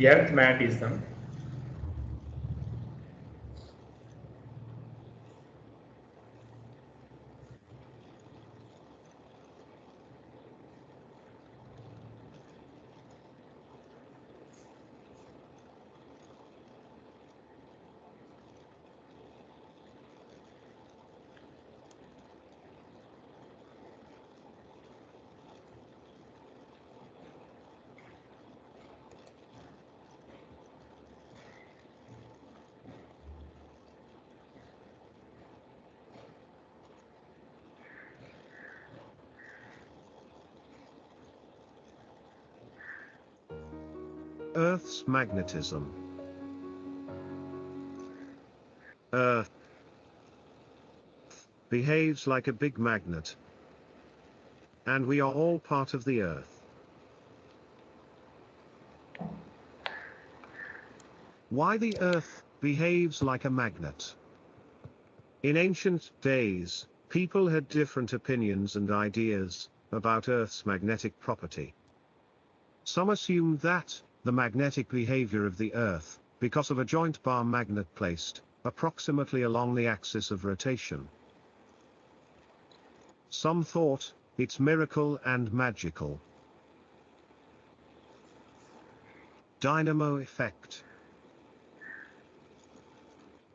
Earth magnetism. Earth's magnetism. Earth behaves like a big magnet, and we are all part of the Earth. Why the Earth behaves like a magnet? In ancient days, people had different opinions and ideas about Earth's magnetic property. Some assumed that the magnetic behavior of the Earth, because of a joint bar magnet placed approximately along the axis of rotation. Some thought it's miracle and magical. Dynamo Effect.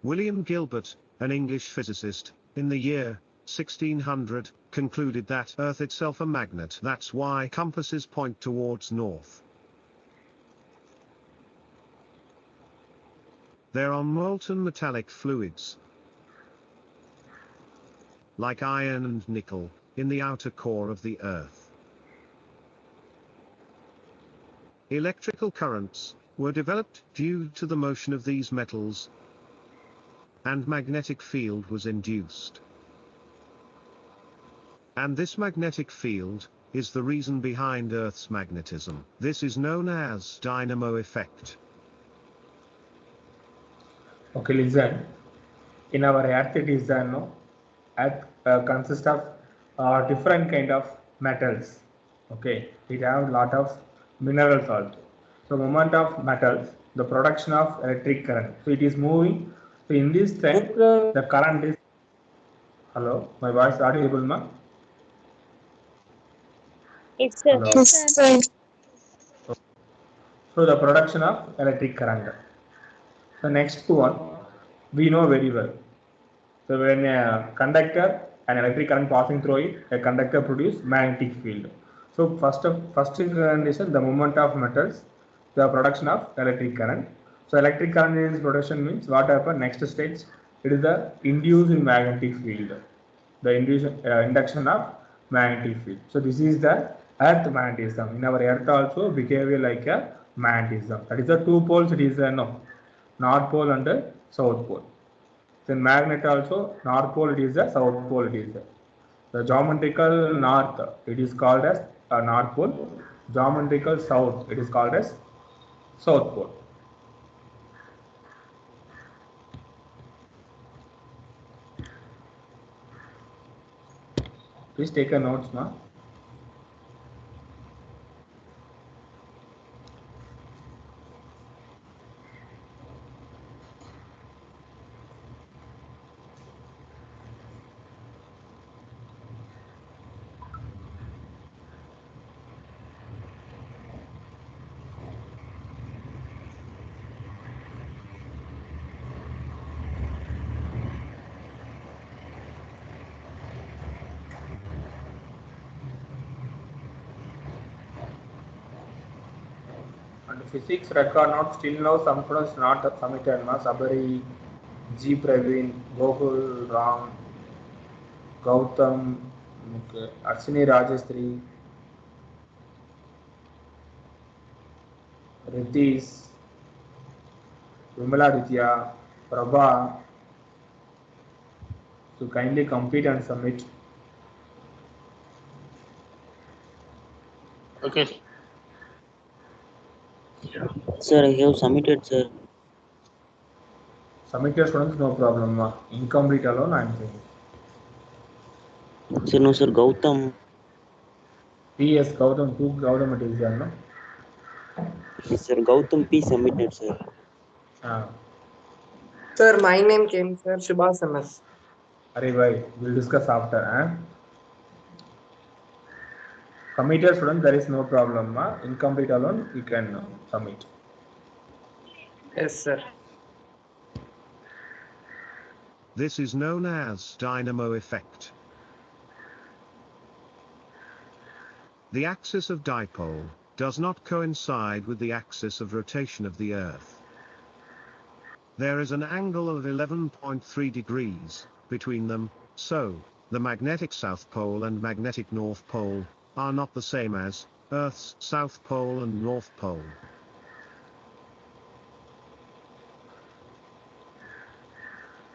William Gilbert, an English physicist, in the year 1600, concluded that Earth itself a magnet. That's why compasses point towards north. There are molten metallic fluids, like iron and nickel, in the outer core of the Earth. Electrical currents were developed due to the motion of these metals, and magnetic field was induced. And this magnetic field is the reason behind Earth's magnetism. This is known as dynamo effect. Okay, listen. In our Earth, it is no. Earth consists of different kind of metals. Okay, it have lot of minerals also. So, moment of metals, the production of electric current. So, it is moving. So, in this time, the current is. Hello, my voice audible, ma? Yes, sir. Hello. Yes, sir. So, the production of electric current. The next one, we know very well. So when a conductor and electric current passing through it, a conductor produces magnetic field. So first condition, the movement of metals, the production of electric current. So electric current is production means what happens next stage? It is the induced magnetic field. The induction of magnetic field. So this is the earth magnetism. In our earth also behave like a magnetism. That is the two poles. It is no, north pole and south pole. Then magnet also, north pole it is the south pole it is the geometrical north, it is called as north pole. Geometrical south, it is called as south pole. Please take a notes, ma. And physics record note still now some students not submitted, ma. Sabari, G. Praveen, Gokul, Ram, Gautam, okay, Arsini Rajastri, Ritish, Vimala Ditya, Prabha. So kindly complete and submit. Okay. Sir, I have submitted, sir. Submit your students, no problem. Ma. Incomplete alone, I am saying. Sir, no, sir, Gautam. Yes, Gautam, two Gautam it is there, no? Yes, sir. Gautam P submitted, sir. Ah, Sir, my name came, sir. Subhas MS. Arey bhai, we'll discuss after. Committed student, there is no problem. Incomplete alone, you can submit. Yes, sir. This is known as Dynamo Effect. The axis of dipole does not coincide with the axis of rotation of the Earth. There is an angle of 11.3 degrees between them, so the magnetic south pole and magnetic north pole are not the same as Earth's south pole and north pole.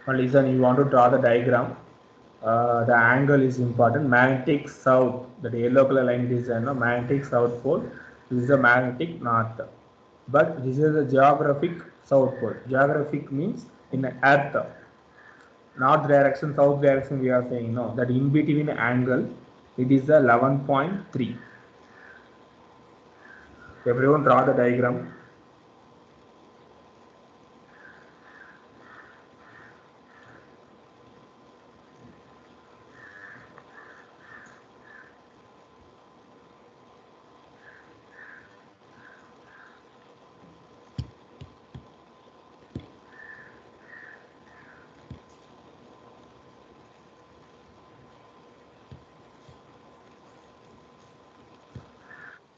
Now listen, you want to draw the diagram. The angle is important. Magnetic south, the yellow color line is magnetic south pole. This is the magnetic north. But this is the geographic south pole. Geographic means in earth. North direction, south direction we are saying no. That in between angle, it is the 11.3. Everyone draw the diagram.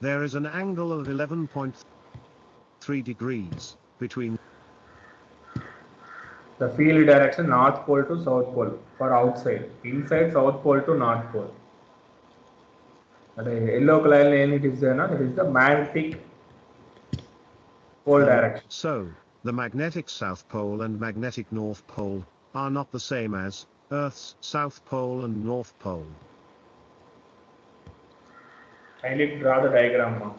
There is an angle of 11.3 degrees between The field direction north pole to south pole for outside. Inside south pole to north pole. The yellow color line it is the magnetic pole direction. So, the magnetic south pole and magnetic north pole are not the same as Earth's south pole and north pole. Kindly draw the diagram now.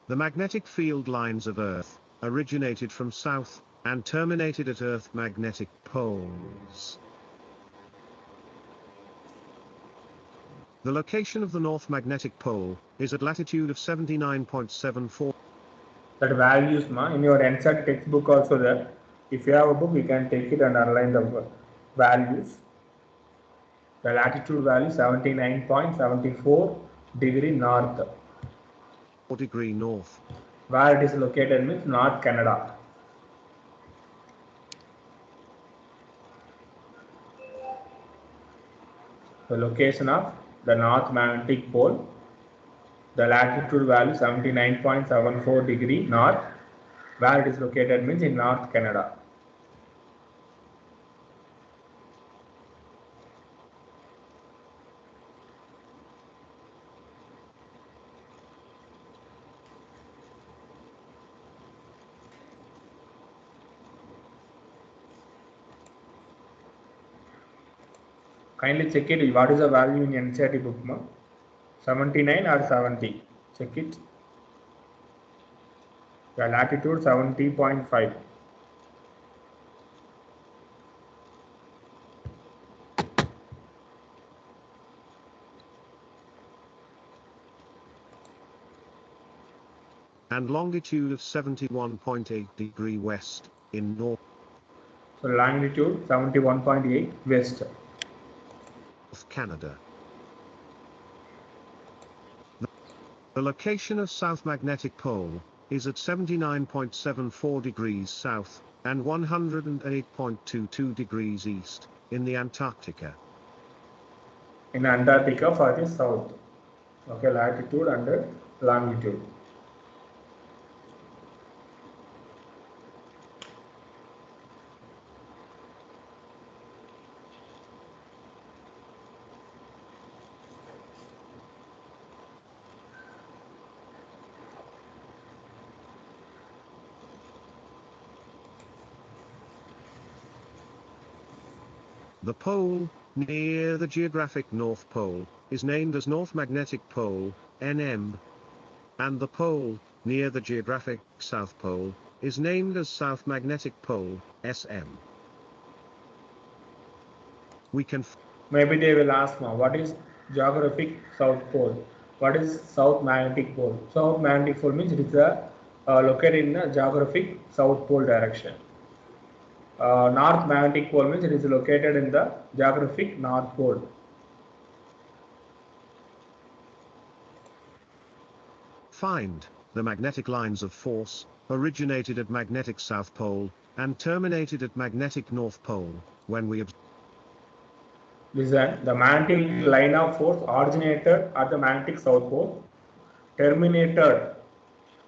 The magnetic field lines of Earth originated from south and terminated at Earth magnetic poles. The location of the north magnetic pole is at latitude of 79.74. That values in your NCERT textbook also there. If you have a book, you can take it and underline the values. The latitude value 79.74 degree north. Degree north. Where it is located means North Canada. The location of the North Magnetic Pole. The latitude value 79.74 degree north. Where it is located means in North Canada. Kindly check it. What is the value in NCERT book? 79 or 70? Check it. The latitude 70.5. And longitude of 71.8 degree west in north. So longitude 71.8 west. of Canada. The location of South Magnetic Pole is at 79.74 degrees south and 108.22 degrees east in the Antarctica. In Antarctica for the south. Okay, latitude and longitude. The pole, near the geographic North Pole, is named as North Magnetic Pole, NM. And the pole, near the geographic South Pole, is named as South Magnetic Pole, SM. We can Maybe they will ask now, what is geographic South Pole? What is South Magnetic Pole? South Magnetic Pole means it is located in the geographic South Pole direction. North Magnetic Pole means it is located in the geographic North Pole. find the magnetic lines of force originated at magnetic South Pole and terminated at magnetic North Pole when we Listen, the magnetic line of force originated at the magnetic South Pole, terminated.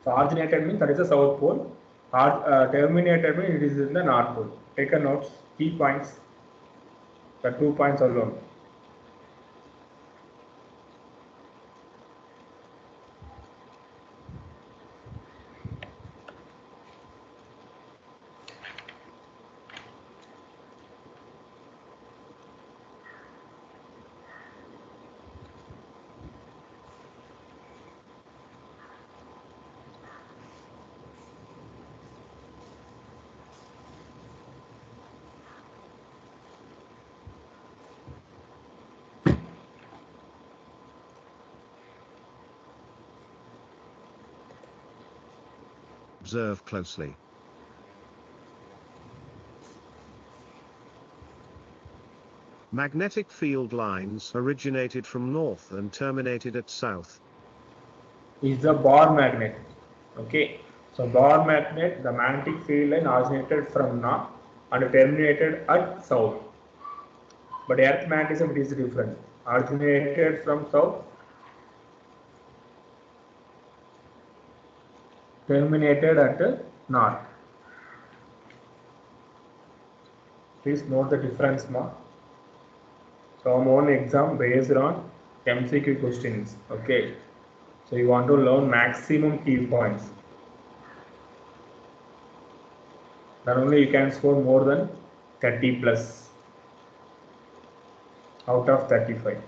So originated means that is the South Pole. Terminated means it is in the North Pole. Take a notes, key points, the 2 points alone. observe closely. Magnetic field lines originated from north and terminated at south. Is the bar magnet. Okay, so bar magnet, the magnetic field line originated from north and terminated at south. But earth magnetism it is different. Originated from south, terminated at north. Please note the difference now. So I'm on exam based on MCQ questions. Okay. So you want to learn maximum key points. Then only you can score more than 30 plus out of 35.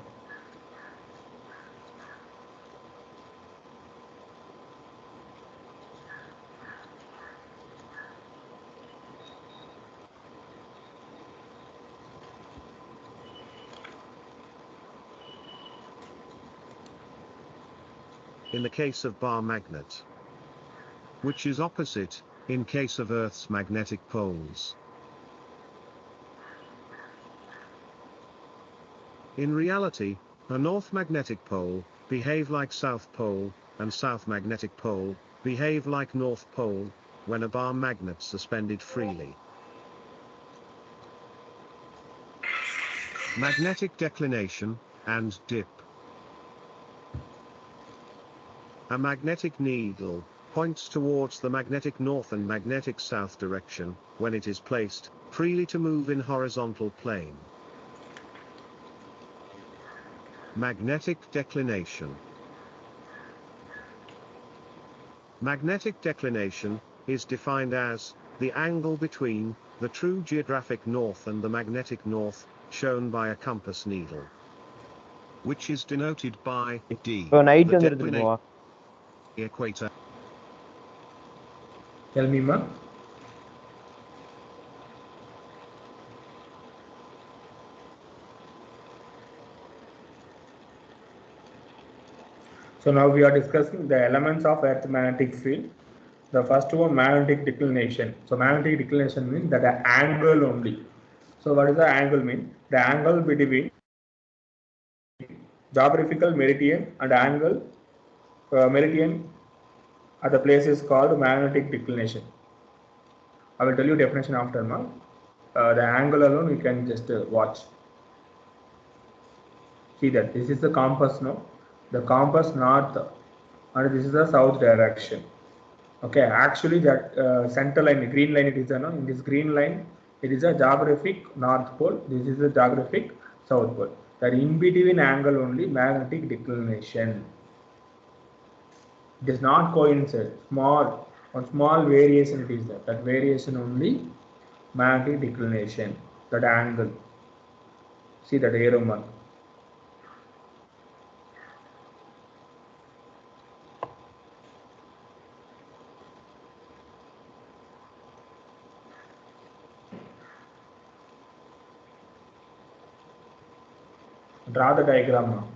In the case of bar magnet, which is opposite in case of Earth's magnetic poles. In reality, a north magnetic pole behave like south pole, and south magnetic pole behave like north pole when a bar magnet suspended freely. Magnetic declination and dip. A magnetic needle points towards the magnetic north and magnetic south direction when it is placed freely to move in horizontal plane. Magnetic declination. Magnetic declination is defined as the angle between the true geographic north and the magnetic north, shown by a compass needle, which is denoted by D. So night the வந்துருது declination போவா equator. Tell me, ma. So now we are discussing the elements of earth magnetic field. The first one, magnetic declination. So magnetic declination means that the angle only. So what does the angle mean? The angle between geographical meridian and angle meridian at the place is called magnetic declination. I will tell you definition after now. The angle alone you can just watch. See that this is the compass, no? The compass north and this is the south direction. Okay, actually that center line, green line it is, no? In this green line it is a geographic north pole, this is the geographic south pole. That in between angle only magnetic declination. It is not coincident, one small variation it is there. That variation only magnetic declination, that angle. See that arrow mark. Draw the diagram now.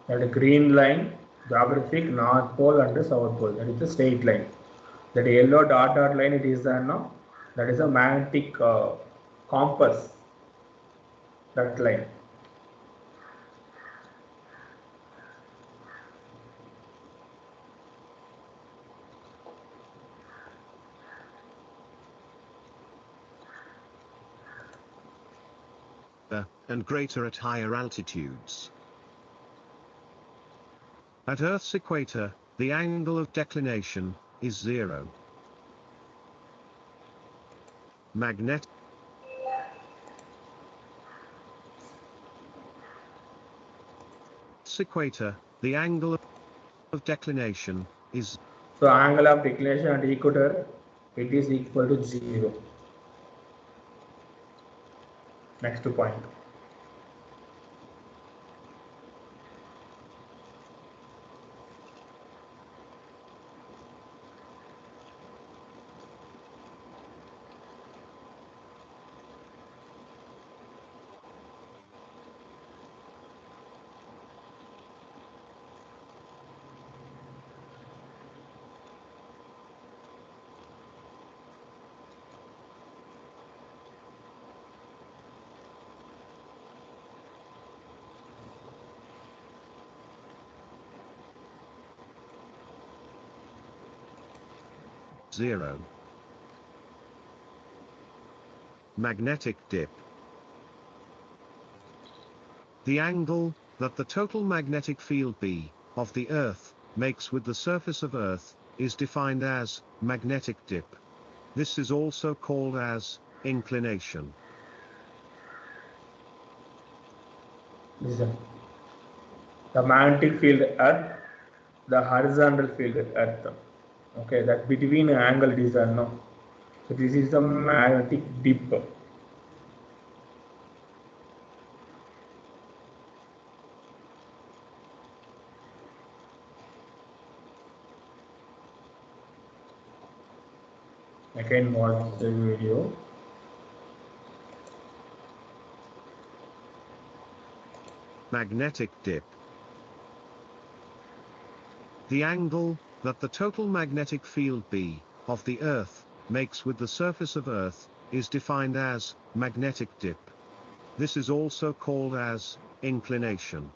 That green line, geographic north pole and the south pole. That is the straight line. That yellow dot line it is no, that is a magnetic compass. That line. And greater at higher altitudes. At Earth's equator, the angle of declination is 0. Magnetic equator, the angle of declination is. So angle of declination at equator, it is equal to 0. Next point. Zero. Magnetic dip. The angle that the total magnetic field B of the Earth makes with the surface of Earth is defined as magnetic dip. This is also called as inclination. Listen. The magnetic field Earth, the horizontal field Earth. Okay, that between angle it is no. So this is the magnetic dip. Again, watch the video. Magnetic dip. The angle that the total magnetic field B of the Earth makes with the surface of Earth is defined as magnetic dip. This is also called as inclination,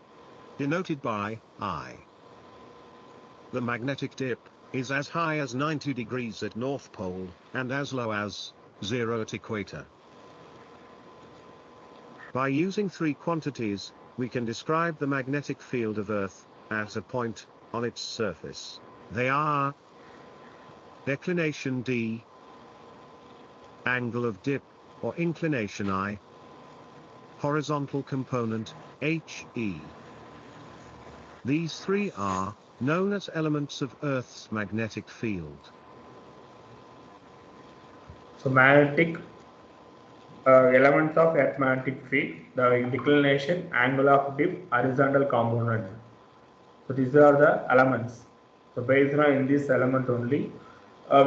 denoted by I. The magnetic dip is as high as 90 degrees at North Pole and as low as 0 at equator. By using three quantities, we can describe the magnetic field of Earth at a point on its surface. They are declination d, angle of dip, or inclination I, horizontal component, He. These three are known as elements of Earth's magnetic field. So magnetic elements of Earth magnetic field, the declination, angle of dip, horizontal component. So these are the elements. So based on this element only,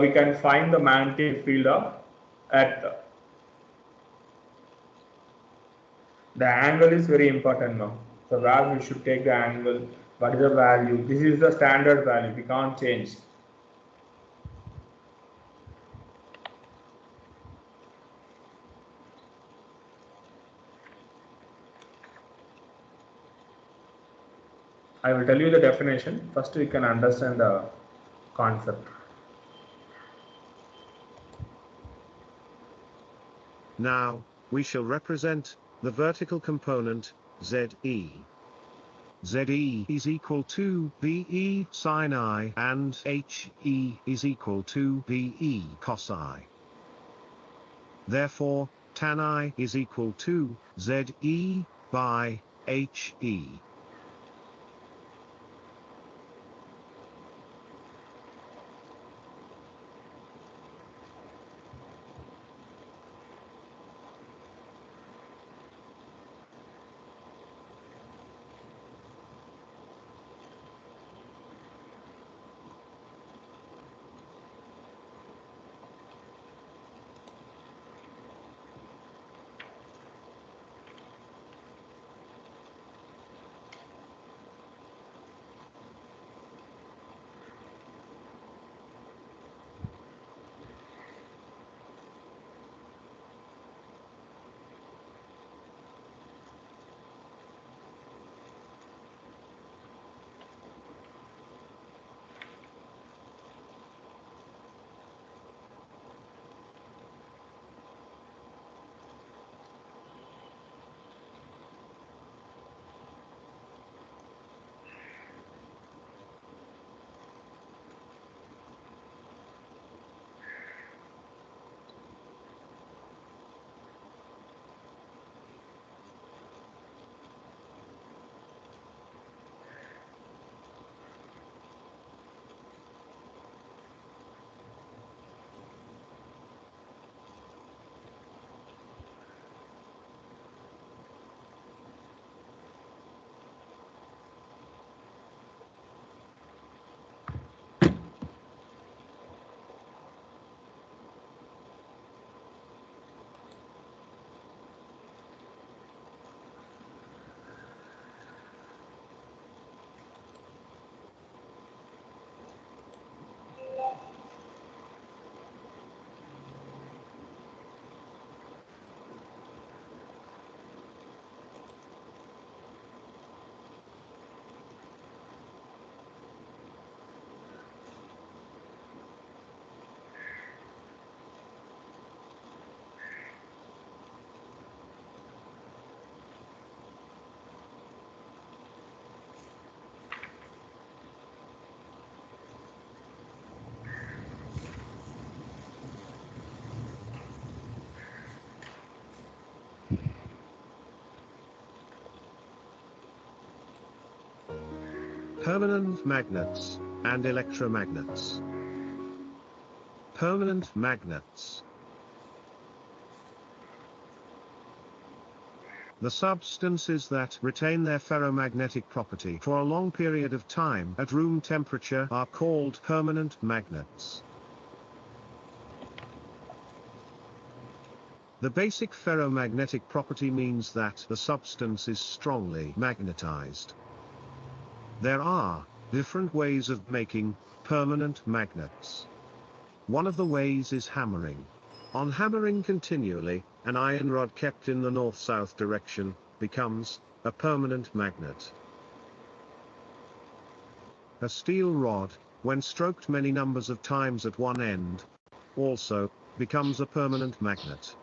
we can find the magnetic field of Earth. The angle is very important now. So where we should take the angle, what is the value? This is the standard value, we can't change. I will tell you the definition. First we can understand the concept. Now, we shall represent the vertical component, ZE. ZE is equal to VE sin I and HE is equal to VE cos I. Therefore, tan I is equal to ZE by HE. Permanent magnets and electromagnets. Permanent magnets. The substances that retain their ferromagnetic property for a long period of time at room temperature are called permanent magnets. The basic ferromagnetic property means that the substance is strongly magnetized. There are different ways of making permanent magnets. One of the ways is hammering. On hammering continually, an iron rod kept in the north-south direction becomes a permanent magnet. A steel rod, when stroked many numbers of times at one end, also becomes a permanent magnet.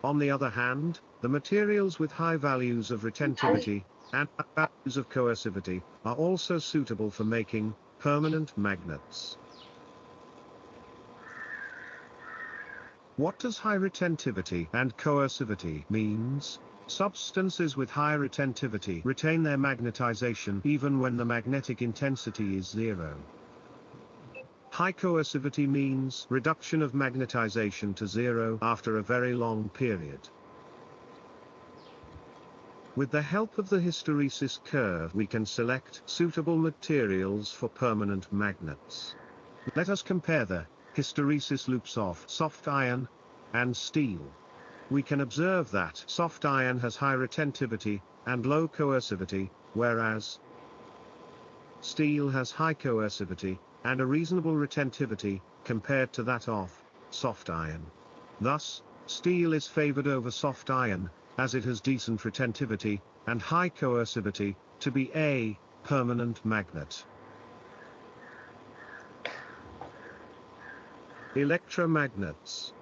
On the other hand, the materials with high values of retentivity and values of coercivity are also suitable for making permanent magnets. What does high retentivity and coercivity means? Substances with high retentivity retain their magnetization even when the magnetic intensity is zero. High coercivity means reduction of magnetization to zero after a very long period. With the help of the hysteresis curve, we can select suitable materials for permanent magnets. Let us compare the hysteresis loops of soft iron and steel. We can observe that soft iron has high retentivity and low coercivity, whereas steel has high coercivity and a reasonable retentivity compared to that of soft iron. Thus, steel is favored over soft iron, as it has decent retentivity and high coercivity to be a permanent magnet. Electromagnets.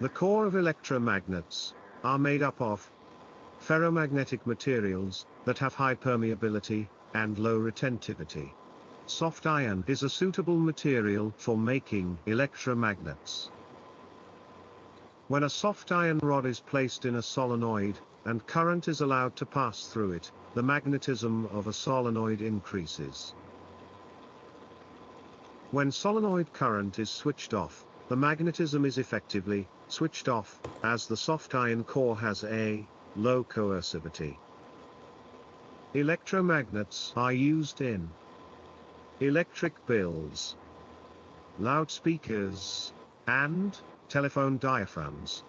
The core of electromagnets are made up of ferromagnetic materials that have high permeability and low retentivity. Soft iron is a suitable material for making electromagnets. When a soft iron rod is placed in a solenoid, and current is allowed to pass through it, the magnetism of a solenoid increases. When solenoid current is switched off, the magnetism is effectively switched off, as the soft iron core has a low coercivity. Electromagnets are used in electric bills, loudspeakers, and telephone diaphragms.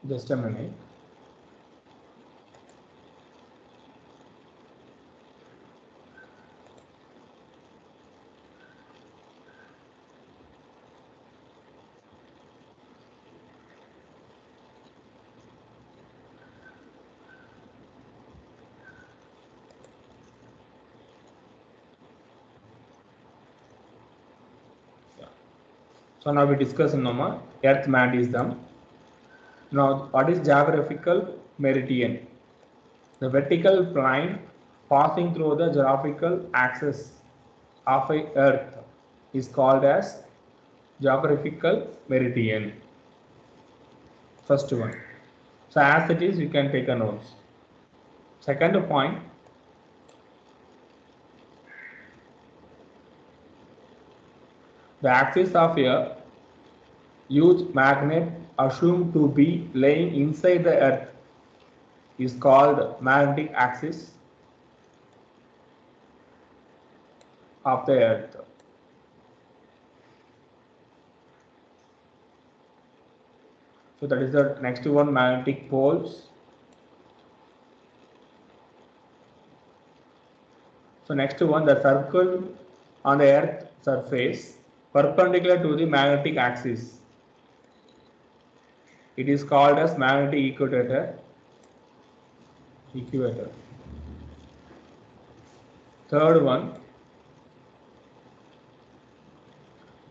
Just a minute. So now we discuss Earth magnetism. Now, what is geographical meridian? The vertical plane passing through the geographical axis of a Earth is called as geographical meridian. First one. So as it is, you can take a note. Second point. The axis of a huge magnet assumed to be lying inside the Earth is called magnetic axis of the Earth. So that is the next one, magnetic poles. So next one, the circle on the Earth surface perpendicular to the magnetic axis. It is called as magnetic equator. Third one,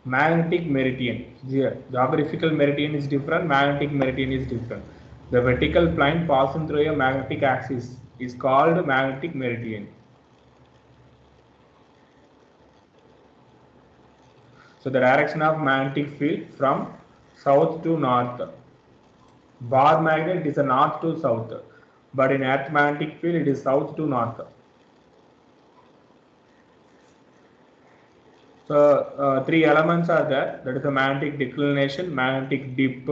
magnetic meridian. Here, geographical meridian is different, magnetic meridian is different. The vertical plane passing through a magnetic axis is called magnetic meridian. So the direction of magnetic field from south to north. Bar magnet it is a north to south, but in earth magnetic field it is south to north. So three elements are there, that is the magnetic declination, magnetic dip,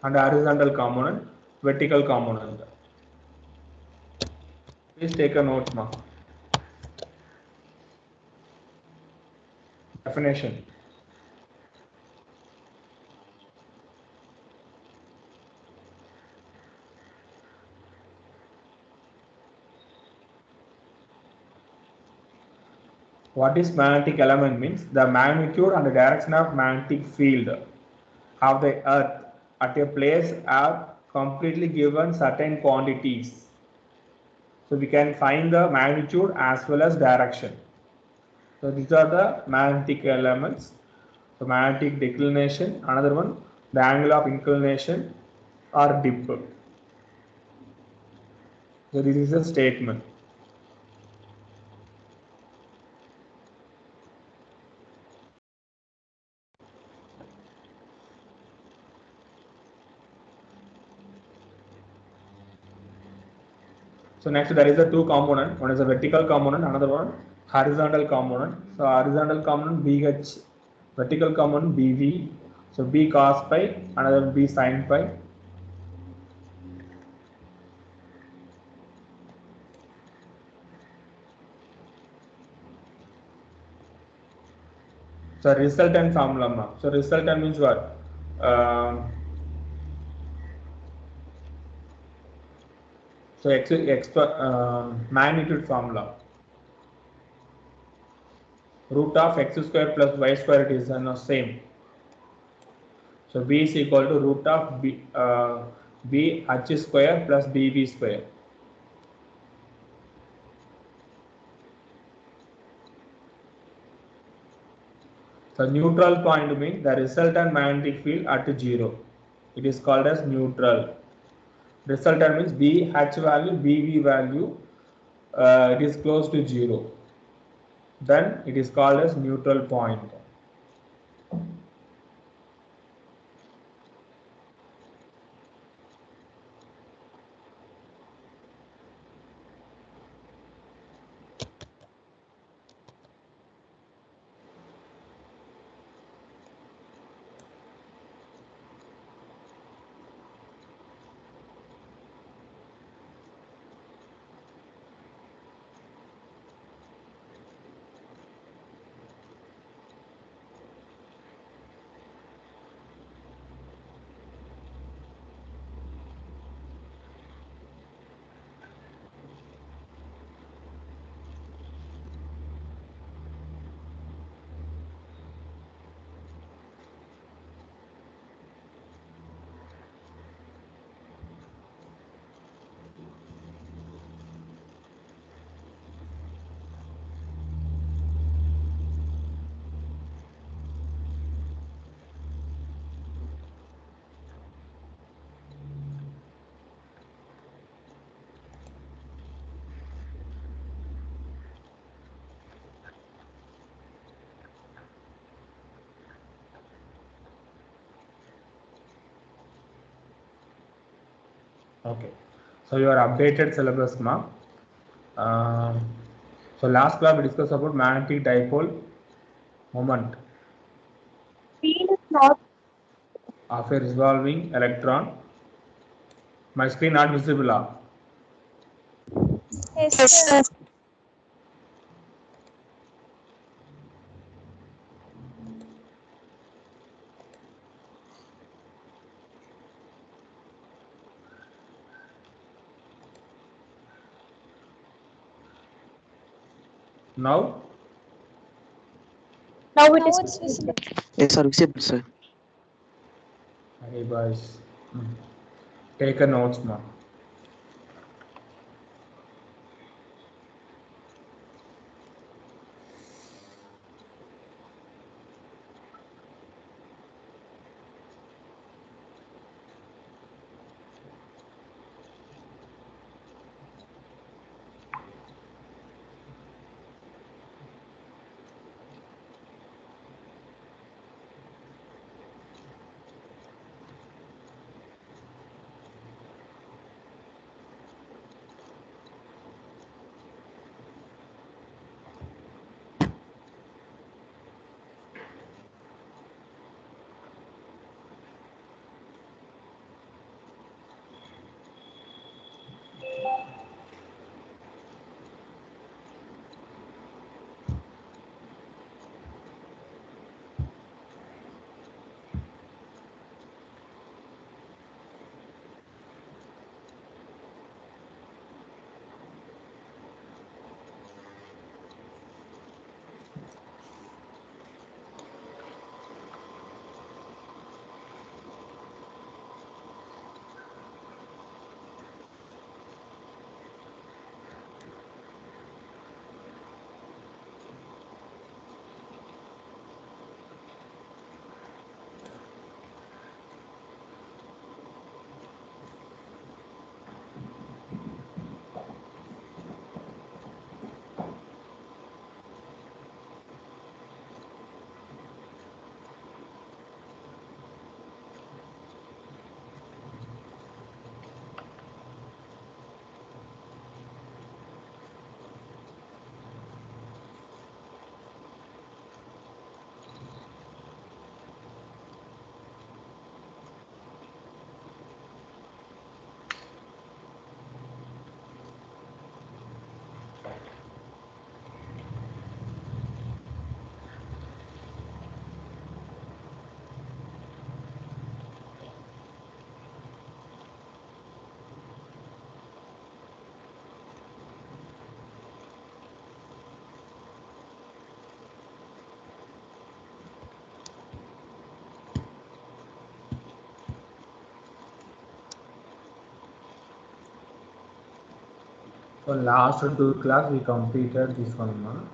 and horizontal component, vertical component. Please take a note, ma. Definition. What is magnetic element means? The magnitude and the direction of magnetic field of the earth at a place are completely given certain quantities. So we can find the magnitude as well as direction. So these are the magnetic elements. So magnetic declination, another one, the angle of inclination or dip. So this is a statement. So next there is a two component, one is a vertical component, another one horizontal component. So horizontal component BH, vertical component BV. So B cos pi, another B sin pi. So resultant formula. So resultant means what? Magnitude formula. Root of x square plus y square, it is the same. So B is equal to root of B h square plus bv square. So neutral point means the resultant magnetic field at 0. It is called as neutral. Resultant means BH value, BV value, it is close to 0. Then it is called as neutral point. Okay, so your updated syllabus, ma. So last class we discussed about magnetic dipole moment of a revolving electron. My screen not visible. Yes, sir. Now, Now it is visible. Yes, sir. Visible, sir. hey boys, take a notes, ma. So last two class we completed this one.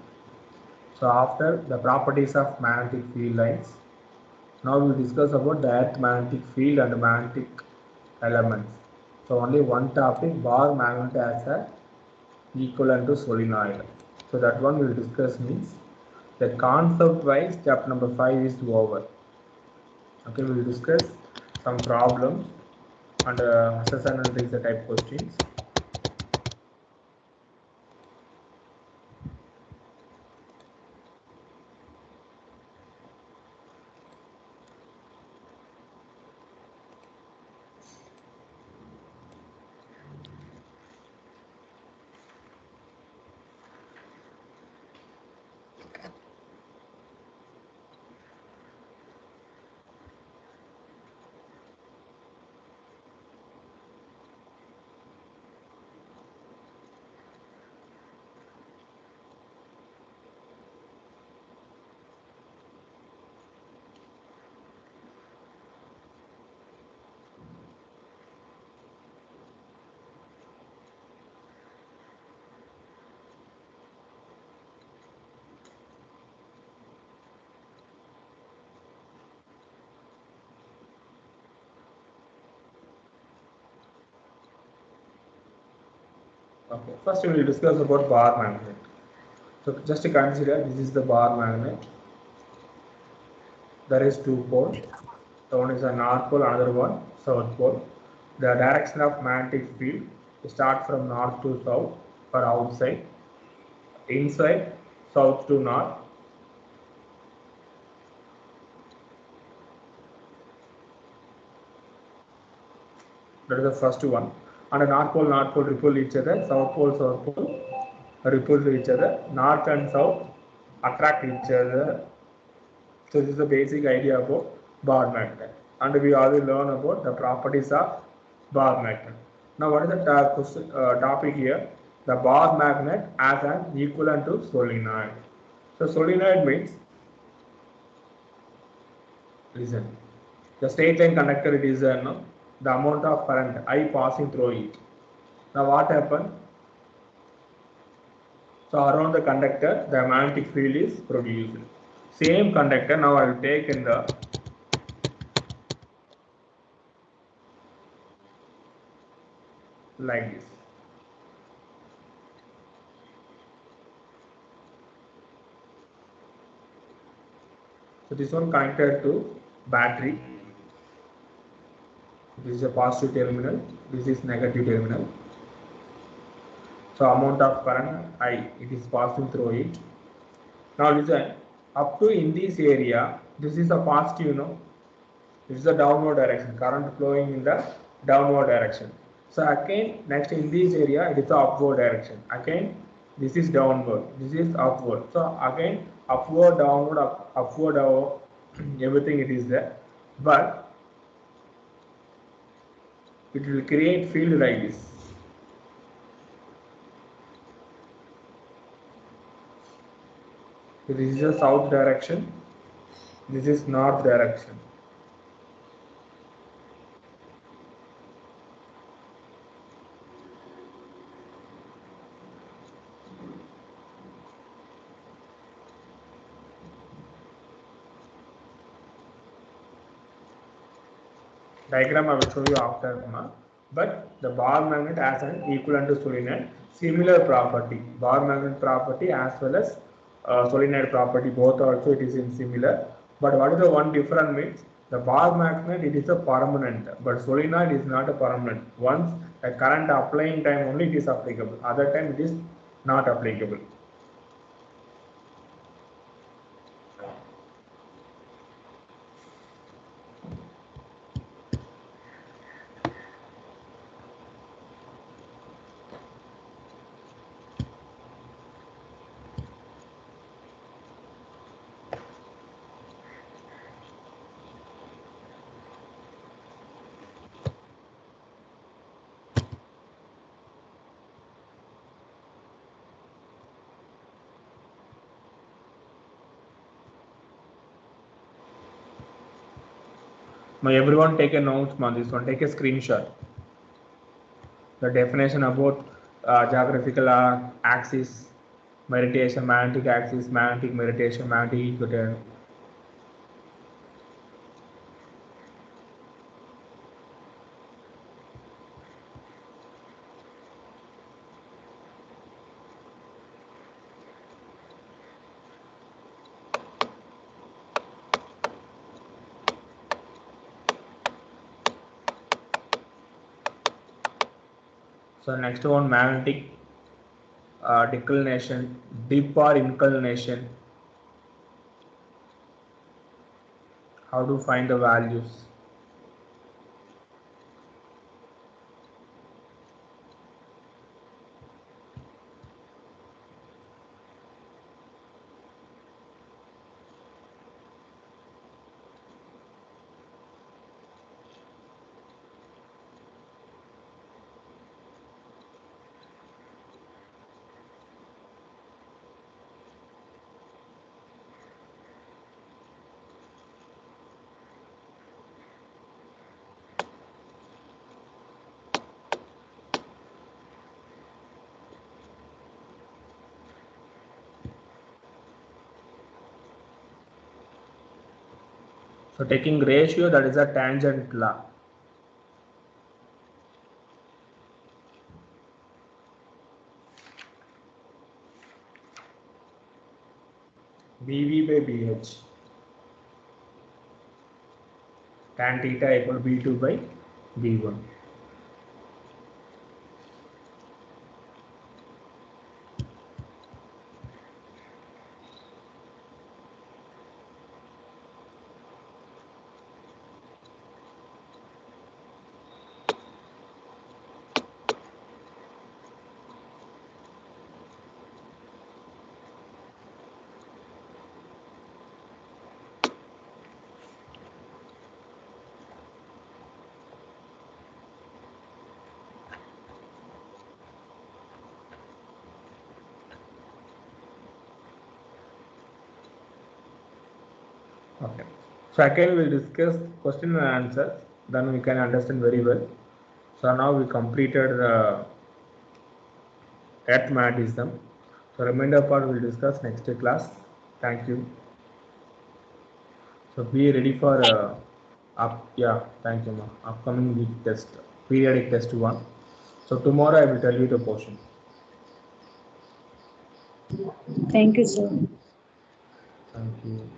So after the properties of magnetic field lines, now we will discuss about the earth magnetic field and magnetic elements. So only one topic, bar magnet as a equivalent to solenoid. So that one we will discuss means the concept wise chapter number 5 is over. Okay, we will discuss some problems and assessment and answer type questions. Okay, first we will discuss about bar magnet. So just to consider, this is the bar magnet. There is two poles. The one is a north pole, another one south pole. The direction of magnetic field start from north to south for outside, inside south to north. That is the first one. And the north pole repel each other, south pole repel each other, north and south attract each other. So this is the basic idea about bar magnet. And we already learn about the properties of bar magnet. Now what is the topic here? The bar magnet as an equivalent to solenoid. So solenoid means, listen, the straight line conductor, it is the amount of current I passing through it. Now what happened? So around the conductor, the magnetic field is produced. Same conductor, now I will take in the like this. So this one connected to battery. This is a positive terminal. This is negative terminal. So amount of current I, it is passing through it. Now listen, up to in this area, this is a positive, this is the downward direction, current flowing in the downward direction. So again, next in this area, it is the upward direction. Again, this is downward, this is upward. So again, upward, downward, upward, downward, everything it is there. But it will create field like this. So this is the south direction, this is north direction. Diagram I will show you after, but the bar magnet has an equivalent to solenoid, similar property. Bar magnet property as well as solenoid property, both also it is in similar. But what is the one difference means? The bar magnet it is a permanent, but solenoid is not a permanent. Once a current applying time only it is applicable. Other time it is not applicable. Now everyone take a note on this one, take a screenshot. The definition about geographical axis, meditation, magnetic axis, magnetic meditation, magnetic equator. So next one, magnetic declination, dip or inclination. How to find the values? So taking ratio, that is a tangent law. BV by BH. Tan theta equal B2 by B1. Okay. So again we'll discuss question and answer. Then we can understand very well. So now we completed Earth magnetism. So remainder part we'll discuss next class. Thank you. So be ready for thank you, ma. Upcoming week test, periodic test 1. So tomorrow I will tell you the portion. Thank you, sir. Thank you.